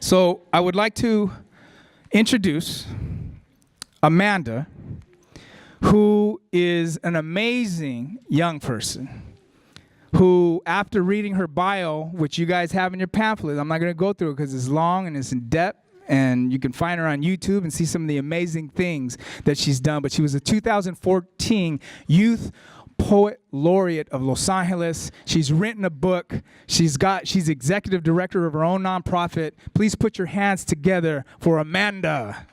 So I would like to introduce Amanda, who is an amazing young person who, after reading her bio, which you guys have in your pamphlet, I'm not going to go through it because it's long and it's in depth, and you can find her on YouTube and see some of the amazing things that she's done. But she was a 2014 Youth Poet Laureate of Los Angeles. She's written a book. She's executive director of her own nonprofit. Please put your hands together for Amanda.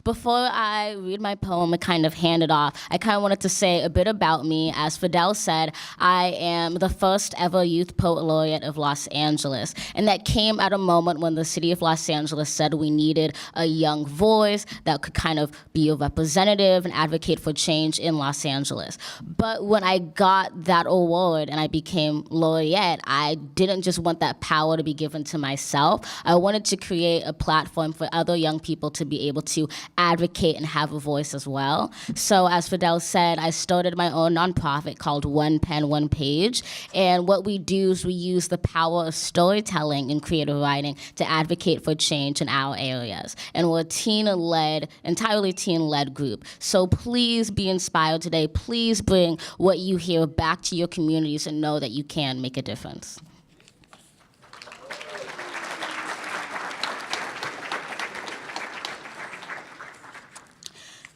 Before I read my poem and kind of hand it off, I kind of wanted to say a bit about me. As Fidel said, I am the first ever Youth Poet Laureate of Los Angeles. And that came at a moment when the city of Los Angeles said we needed a young voice that could kind of be a representative and advocate for change in Los Angeles. But when I got that award and I became laureate, I didn't just want that power to be given to myself. I wanted to create a platform for other young people to be able to advocate and have a voice as well. So as Fidel said, I started my own nonprofit called One Pen, One Page. And what we do is we use the power of storytelling and creative writing to advocate for change in our areas. And we're a entirely teen-led group. So please be inspired today. Please bring what you hear back to your communities and know that you can make a difference.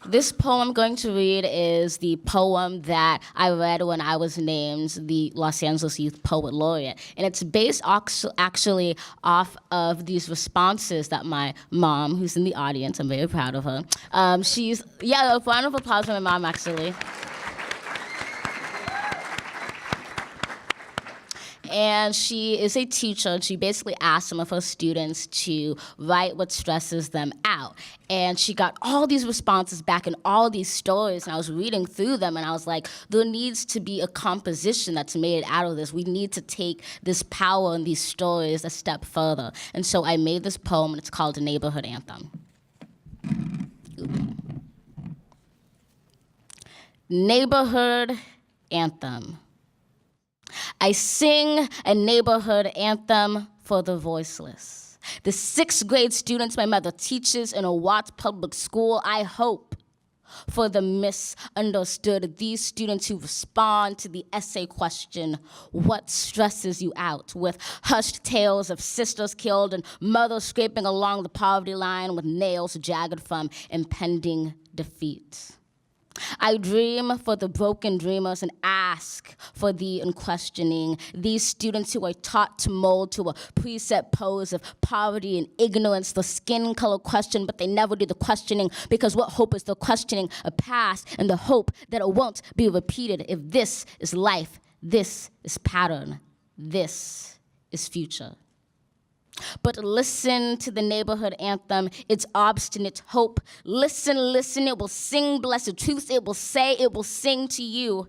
This poem I'm going to read is the poem that I read when I was named the Los Angeles Youth Poet Laureate. And it's based actually off of these responses that my mom, who's in the audience, I'm very proud of her, a round of applause for my mom, actually. And she is a teacher, and she basically asked some of her students to write what stresses them out. And she got all these responses back and all these stories, and I was reading through them, and I was like, there needs to be a composition that's made out of this. We need to take this power and these stories a step further. And so I made this poem, and it's called Neighborhood Anthem. Neighborhood Anthem. I sing a neighborhood anthem for the voiceless. The 6th grade students my mother teaches in a Watts public school, I hope for the misunderstood. These students who respond to the essay question, what stresses you out? With hushed tales of sisters killed and mothers scraping along the poverty line with nails jagged from impending defeat. I dream for the broken dreamers and ask for the unquestioning. These students who are taught to mold to a preset pose of poverty and ignorance, the skin color question, but they never do the questioning, because what hope is the questioning? A past and the hope that it won't be repeated. If this is life, this is pattern, this is future. But listen to the neighborhood anthem, its obstinate hope. Listen, listen, it will sing blessed truths. It will say, it will sing to you,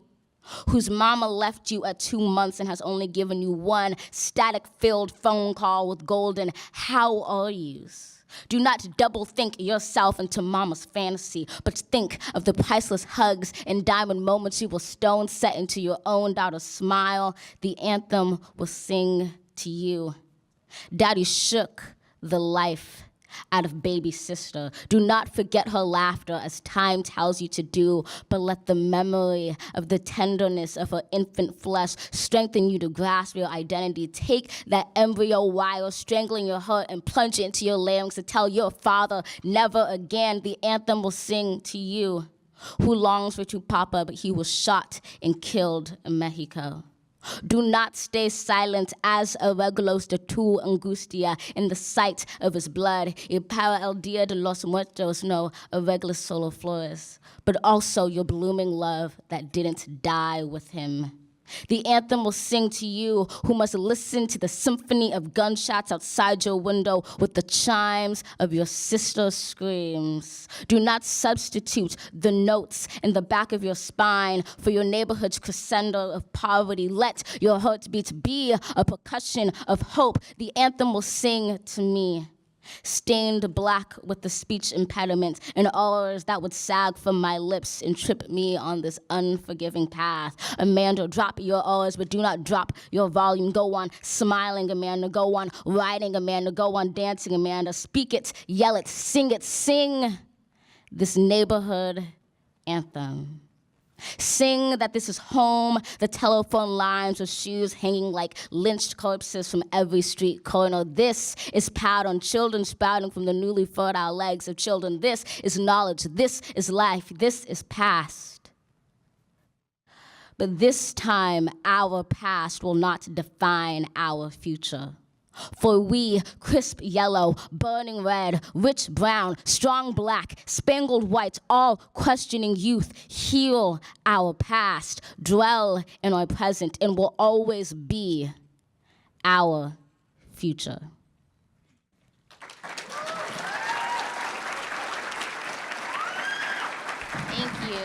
whose mama left you at 2 months and has only given you one static-filled phone call with golden how are yous. Do not double think yourself into mama's fantasy, but think of the priceless hugs and diamond moments you will stone set into your own daughter's smile. The anthem will sing to you. Daddy shook the life out of baby sister. Do not forget her laughter as time tells you to do, but let the memory of the tenderness of her infant flesh strengthen you to grasp your identity. Take that embryo wire strangling your heart and plunge it into your larynx to tell your father never again. The anthem will sing to you, who longs for true papa, but he was shot and killed in Mexico. Do not stay silent as arreglos de tu angustia in the sight of his blood. Y para el dia de los muertos no arreglas solo flores, but also your blooming love that didn't die with him. The anthem will sing to you, who must listen to the symphony of gunshots outside your window with the chimes of your sister's screams. Do not substitute the notes in the back of your spine for your neighborhood's crescendo of poverty. Let your heartbeats be a percussion of hope. The anthem will sing to me. stained black with the speech impediment and R's that would sag from my lips and trip me on this unforgiving path. Amanda, drop your R's, but do not drop your volume. Go on smiling, Amanda. Go on writing, Amanda. Go on dancing, Amanda. Speak it, yell it, sing this neighborhood anthem. Sing that this is home, the telephone lines with shoes hanging like lynched corpses from every street corner. This is pat on children sprouting from the newly fertile legs of children. This is knowledge. This is life. This is past. But this time, our past will not define our future. For we, crisp yellow, burning red, rich brown, strong black, spangled white, all questioning youth, heal our past, dwell in our present, and will always be our future. Thank you.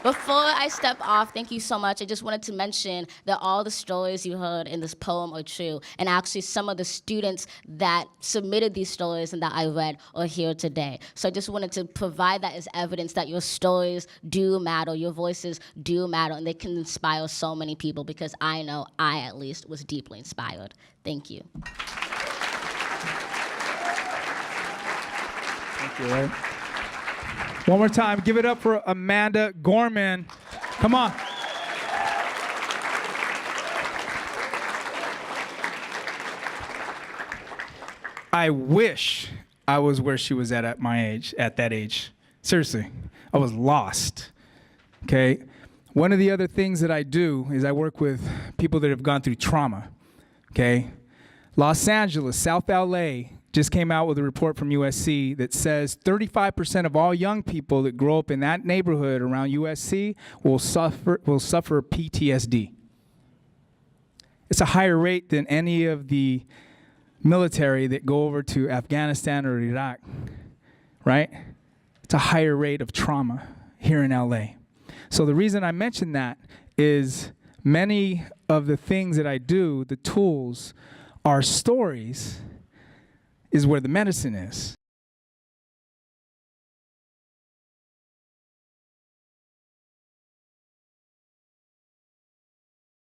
Before I step off, thank you so much. I just wanted to mention that all the stories you heard in this poem are true, and actually some of the students that submitted these stories and that I read are here today. So I just wanted to provide that as evidence that your stories do matter, your voices do matter, and they can inspire so many people, because I know I, at least, was deeply inspired. Thank you. Thank you, Ray. One more time, give it up for Amanda Gorman. Come on. I wish I was where she was at that age. Seriously, I was lost, okay? One of the other things that I do is I work with people that have gone through trauma, okay? Los Angeles, South LA, just came out with a report from USC that says 35% of all young people that grow up in that neighborhood around USC will suffer PTSD. It's a higher rate than any of the military that go over to Afghanistan or Iraq, right? It's a higher rate of trauma here in LA. So the reason I mention that is many of the things that I do, the tools, are stories, is where the medicine is.